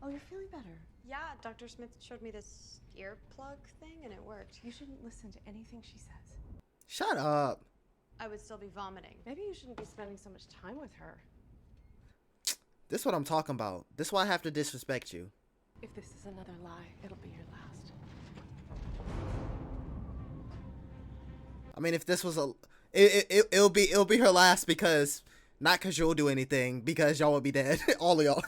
Oh, you're feeling better. Yeah, Dr. Smith showed me this earplug thing and it worked. You shouldn't listen to anything she says. Shut up. I would still be vomiting. Maybe you shouldn't be spending so much time with her. This is what I'm talking about. This is why I have to disrespect you. If this is another lie, it'll be your last. I mean, if this was it'll be her last, because not because you'll do anything, because y'all will be dead, all of y'all.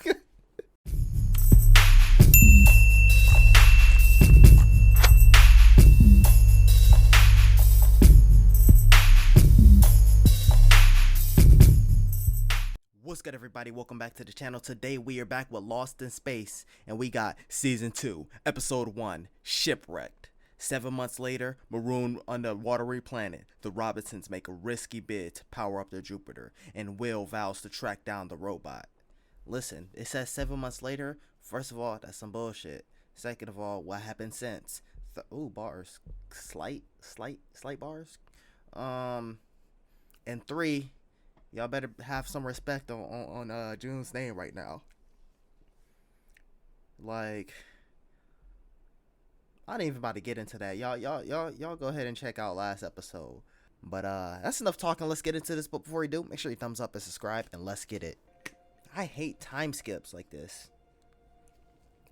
What's good, everybody? Welcome back to the channel. Today we are back with Lost in Space, and we got season 2 episode 1, Shipwrecked. 7 months later, marooned on a watery planet, the Robinsons make a risky bid to power up their Jupiter, and Will vows to track down the robot. Listen, it says 7 months later. First of all, that's some bullshit. Second of all, what happened since? Ooh, bars. Slight bars. And 3, y'all better have some respect on June's name right now. Like, I ain't even about to get into that. Y'all go ahead and check out last episode. But that's enough talking. Let's get into this. But before we do, make sure you thumbs up and subscribe, and let's get it. I hate time skips like this.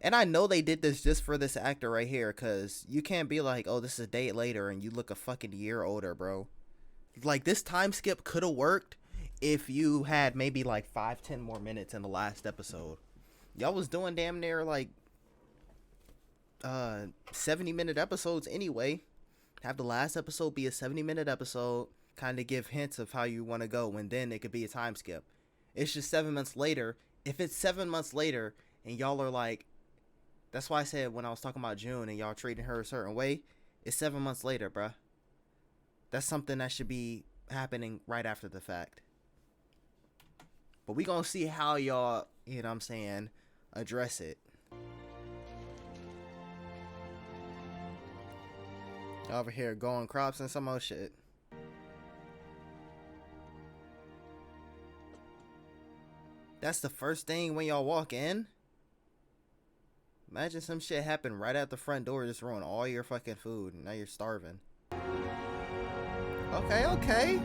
And I know they did this just for this actor right here, because you can't be like, oh, this is a date later and you look a fucking year older, bro. Like, this time skip could have worked if you had maybe like 5-10 more minutes in the last episode. Y'all was doing damn near like 70-minute episodes anyway. Have the last episode be a 70-minute episode, kind of give hints of how you want to go, and then it could be a time skip. It's just 7 months later. If it's 7 months later and y'all are like, that's why I said when I was talking about June and y'all treating her a certain way, it's 7 months later, bruh. That's something that should be happening right after the fact. But we gonna see how y'all, you know what I'm saying, address it. Over here going crops and some more shit. That's the first thing when y'all walk in? Imagine some shit happened right at the front door, just ruin all your fucking food, and now you're starving. Okay.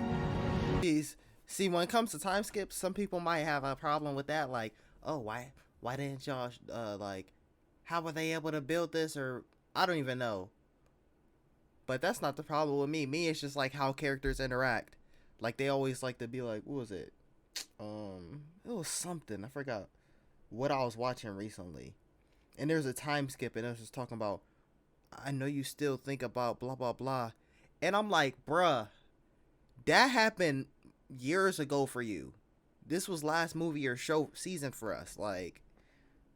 Jeez. See, when it comes to time skips, some people might have a problem with that. Like, oh, why didn't y'all, like, how were they able to build this? Or, I don't even know. But that's not the problem with me. Me, it's just like how characters interact. Like, they always like to be like, what was it? It was something. I forgot what I was watching recently. And there's a time skip, and it was just talking about, I know you still think about blah, blah, blah. And I'm like, bruh, that happened years ago for you. This was last movie or show season for us. Like,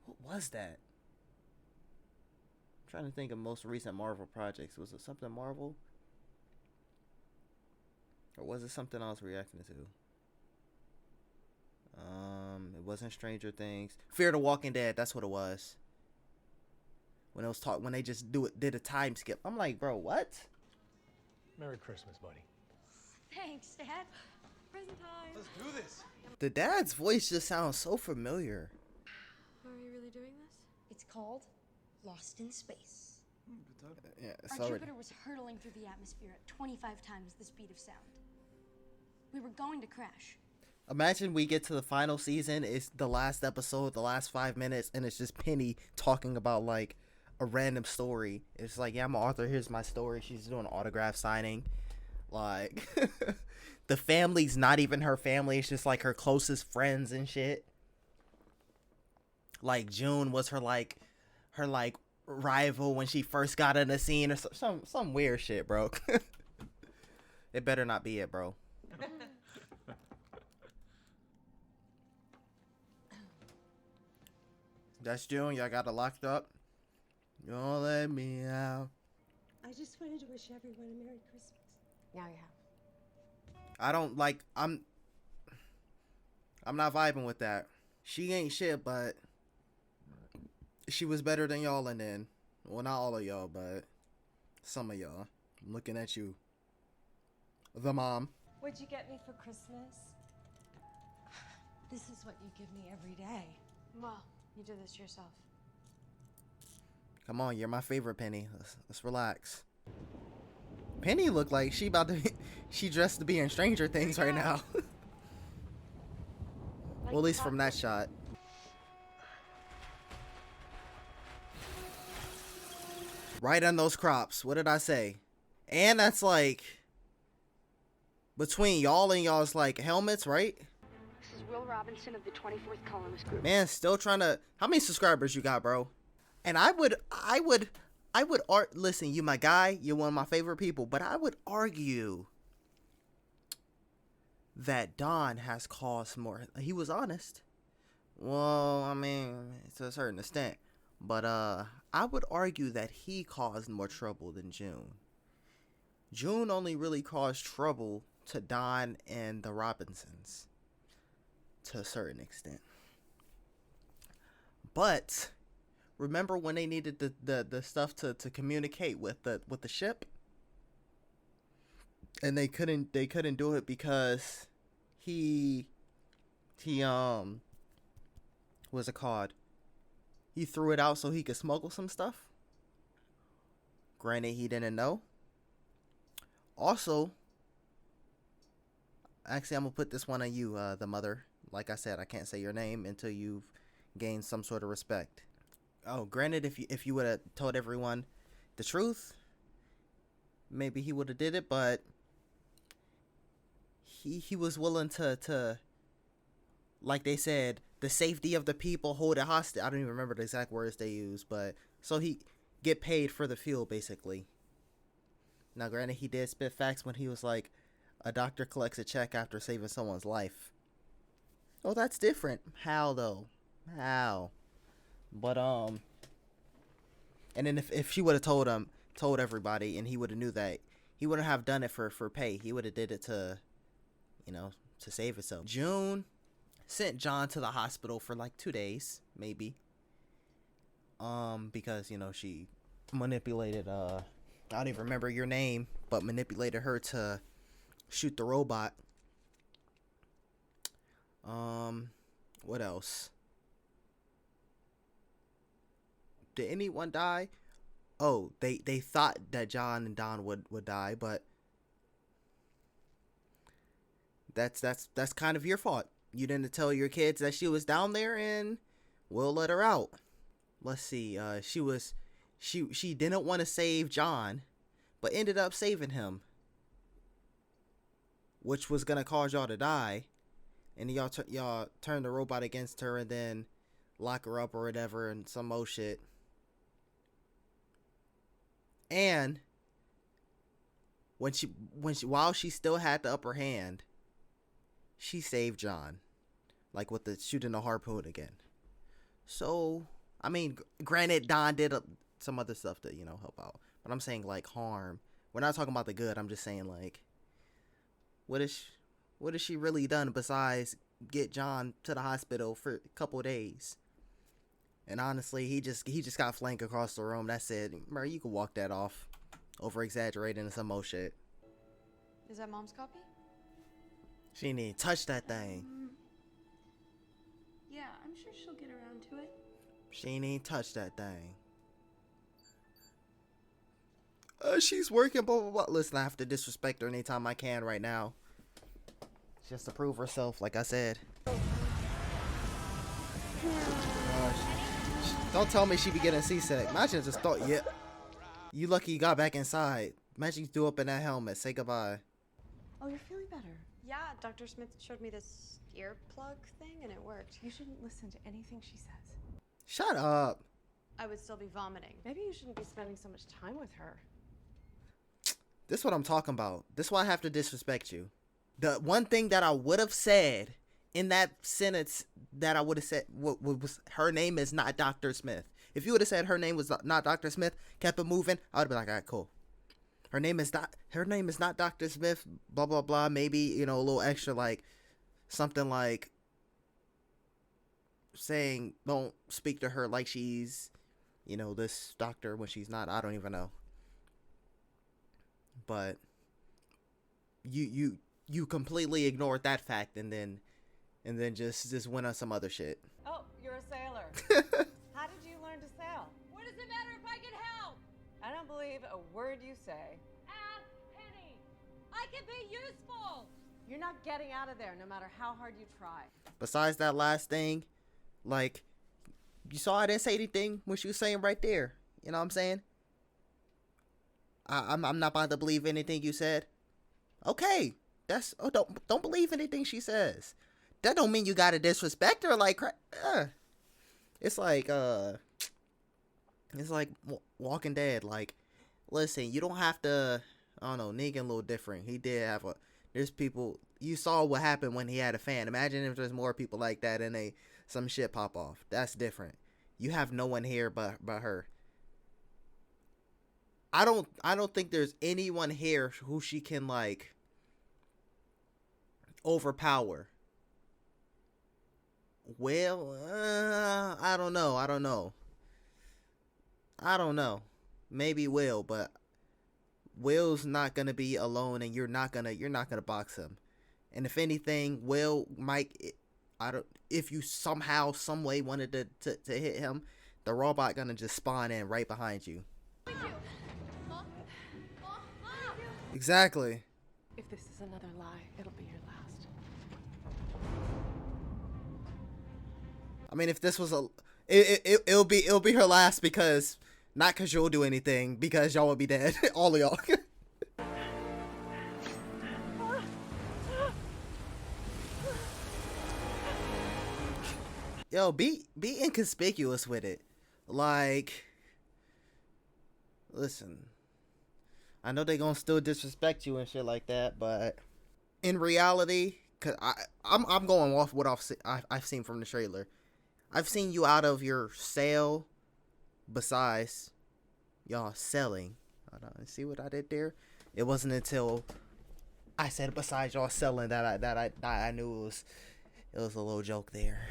what was that? I'm trying to think of most recent Marvel projects. Was it something Marvel? Or was it something I was reacting to? It wasn't Stranger Things. Fear the Walking Dead, that's what it was. When it was when they just did a time skip. I'm like, bro, what? Merry Christmas, buddy. Thanks, Dad. Present time. Let's do this. The dad's voice just sounds so familiar. Are you really doing this? It's called Lost in Space. Yeah, Our Jupiter was hurtling through the atmosphere at 25 times the speed of sound. We were going to crash. Imagine we get to the final season, it's the last episode, the last 5 minutes, and it's just Penny talking about like a random story. It's like, yeah, I'm an author, here's my story. She's doing an autograph signing. Like, the family's not even her family, it's just like her closest friends and shit. Like, June was her rival when she first got in the scene, or some weird shit, bro. It better not be it, bro. That's June. Y'all got it locked up. You don't let me out. I just wanted to wish everyone a Merry Christmas. Now you have. I don't like. I'm not vibing with that. She ain't shit, but she was better than y'all. And then, well, not all of y'all, but some of y'all. I'm looking at you, the mom. What'd you get me for Christmas? This is what you give me every day. Well, you did this yourself. Come on, you're my favorite, Penny. Let's relax. Penny looked like she about to be, she dressed to be in Stranger Things right now. Well, at least from that shot. Right on those crops. What did I say? And that's like between y'all and y'all's like helmets, right? This is Will Robinson of the 24th Columnist Group. Man, still trying to. How many subscribers you got, bro? And I would listen, you my guy, you're one of my favorite people, but I would argue that Don has caused more. He was honest. Well, I mean, to a certain extent. But I would argue that he caused more trouble than June. June only really caused trouble to Don and the Robinsons to a certain extent. But remember when they needed the stuff to communicate with the ship? And they couldn't do it because he what's it called? He threw it out so he could smuggle some stuff. Granted, he didn't know. Also, actually, I'm gonna put this one on you, the mother. Like I said, I can't say your name until you've gained some sort of respect. Oh, granted, if you would have told everyone the truth, maybe he would have did it, but he was willing to, like they said, the safety of the people, hold it hostage. I don't even remember the exact words they used, but so he get paid for the fuel, basically. Now, granted, he did spit facts when he was like, a doctor collects a check after saving someone's life. Oh, that's different. How, though? How? But, and then if she would have told everybody, and he would have knew that, he wouldn't have done it for pay. He would have did it to, to save himself. June sent John to the hospital for like 2 days, maybe. Because, she manipulated, I don't even remember your name, but manipulated her to shoot the robot. What else? Did anyone die? Oh, they thought that John and Don would die, but that's kind of your fault. You didn't tell your kids that she was down there, and we'll let her out. Let's see. She didn't want to save John, but ended up saving him, which was gonna cause y'all to die. And y'all turn the robot against her and then lock her up or whatever and some old shit. And while she still had the upper hand, she saved John, like with the shooting the harpoon again. So, I mean, granted, Don did some other stuff to help out, but I'm saying like harm. We're not talking about the good. I'm just saying like, what has she really done besides get John to the hospital for a couple days? And honestly, he just got flanked across the room. That's it. Bro, you can walk that off. Over exaggerating and some more shit. Is that Mom's copy? She didn't even touch that thing. Yeah, I'm sure she'll get around to it. She didn't even touch that thing. She's working, blah, blah, blah. Listen, I have to disrespect her anytime I can right now. Just to prove herself, like I said. Don't tell me she be getting seasick. Imagine just thought, yeah. You lucky you got back inside. Imagine you threw up in that helmet. Say goodbye. Oh, you're feeling better. Yeah, Dr. Smith showed me this earplug thing and it worked. You shouldn't listen to anything she says. Shut up. I would still be vomiting. Maybe you shouldn't be spending so much time with her. This is what I'm talking about. This is why I have to disrespect you. The one thing that I would have said in that sentence that I would have said was her name is not Dr. Smith. If you would have said her name was not Dr. Smith, kept it moving, I would have been like, all right, cool. Her name is not Dr. Smith, blah, blah, blah. Maybe, a little extra, like, something like saying don't speak to her like she's, this doctor when she's not. I don't even know. But you completely ignored that fact and then just went on some other shit. Oh, you're a sailor. How did you learn to sail? What does it matter if I can be useful. You're not getting out of there no matter how hard you try. Besides that last thing, like, you saw I didn't say anything what she was saying right there. You know what I'm saying? I'm not about to believe anything you said. Okay, don't believe anything she says. That don't mean you gotta disrespect her. Like, it's like Walking Dead. Like, listen, you don't have to. I don't know. Negan a little different. He did have a. There's people. You saw what happened when he had a fan. Imagine if there's more people like that and some shit pop off. That's different. You have no one here but her. I don't think there's anyone here who she can like overpower. Well, I don't know. Maybe Will, but Will's not gonna be alone, and you're not gonna box him. And if anything, Will might. If you somehow, some way wanted to hit him, the robot gonna just spawn in right behind you. Exactly. If this is another lie, it'll be your last. I mean, if this was it'll be her last, because not because you'll do anything, because y'all will be dead, all of y'all. Yo, be inconspicuous with it. Like, listen, I know they gonna still disrespect you and shit like that, but in reality, cause I'm going off what I've seen from the trailer. I've seen you out of your cell. Besides y'all selling, hold on, see what I did there? It wasn't until I said besides y'all selling that I knew it was a little joke there.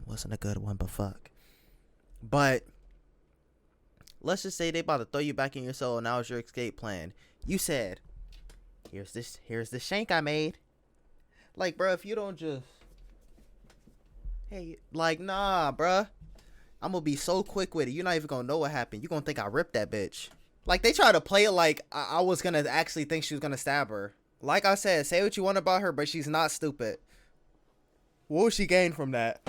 It wasn't a good one, but fuck. But let's just say they about to throw you back in your cell, and now it's your escape plan. You said, here's the shank I made. Like, bro, if you don't just, hey, like, nah, bruh, I'm gonna be so quick with it. You're not even gonna know what happened. You're gonna think I ripped that bitch. Like, they try to play it like I was gonna actually think she was gonna stab her. Like I said, say what you want about her, but she's not stupid. What will she gain from that?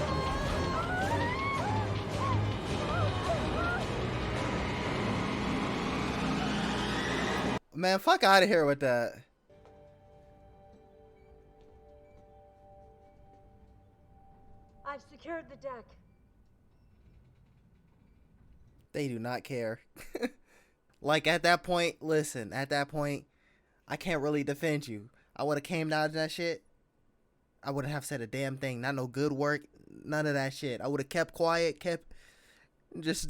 Man, fuck out of here with that. I've secured the deck. They do not care. Like, at that point, listen, at that point, I can't really defend you. I would have came down to that shit. I wouldn't have said a damn thing. Not no good work. None of that shit. I would have kept quiet, just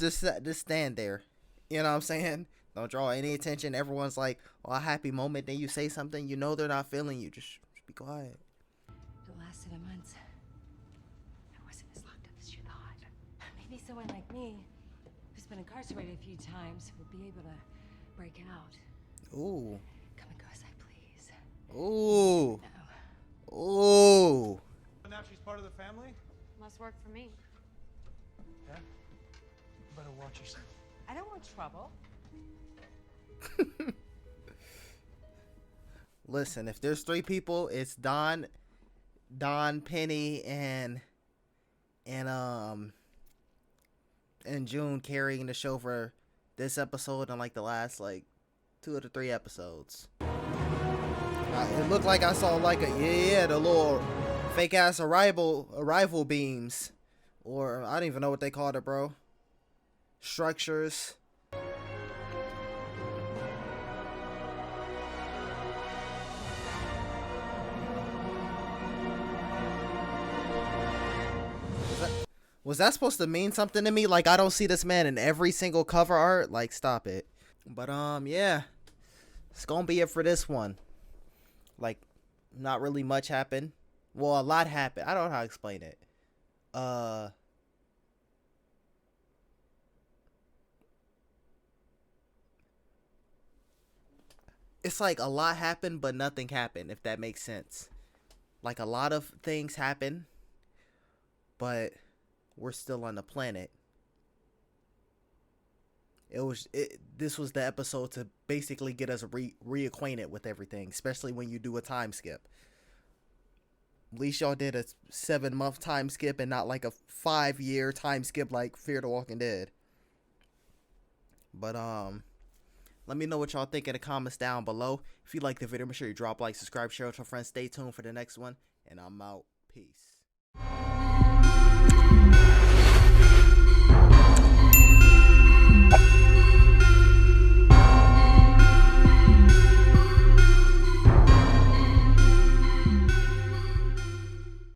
stand there. You know what I'm saying? Don't draw any attention. Everyone's like, oh, a happy moment. Then you say something, you know they're not feeling you. Just be quiet. It lasted a month. I wasn't as locked up as you thought. Maybe someone like me, who's been incarcerated a few times, would be able to break out. Ooh. Come and go as I please. Ooh. No. Ooh. Now she's part of the family? Must work for me. Yeah? Better watch yourself. I don't want trouble. Listen, if there's 3 people, it's Don, Penny, and June carrying the show for this episode and like the last like 2 of the 3 episodes. It looked like I saw like the little fake ass arrival beams, or I don't even know what they called it, bro. Structures. Was that supposed to mean something to me? Like, I don't see this man in every single cover art? Like, stop it. But, yeah. It's gonna be it for this one. Like, not really much happened. Well, a lot happened. I don't know how to explain it. It's like a lot happened, but nothing happened, if that makes sense. Like, a lot of things happen, but we're still on the planet. This was the episode to basically get us reacquainted with everything, especially when you do a time skip. At least y'all did a 7-month time skip and not like a 5-year time skip like Fear the Walking Dead. But let me know what y'all think in the comments down below. If you like the video, make sure you drop a like, subscribe, share with your friends. Stay tuned for the next one, and I'm out. Peace.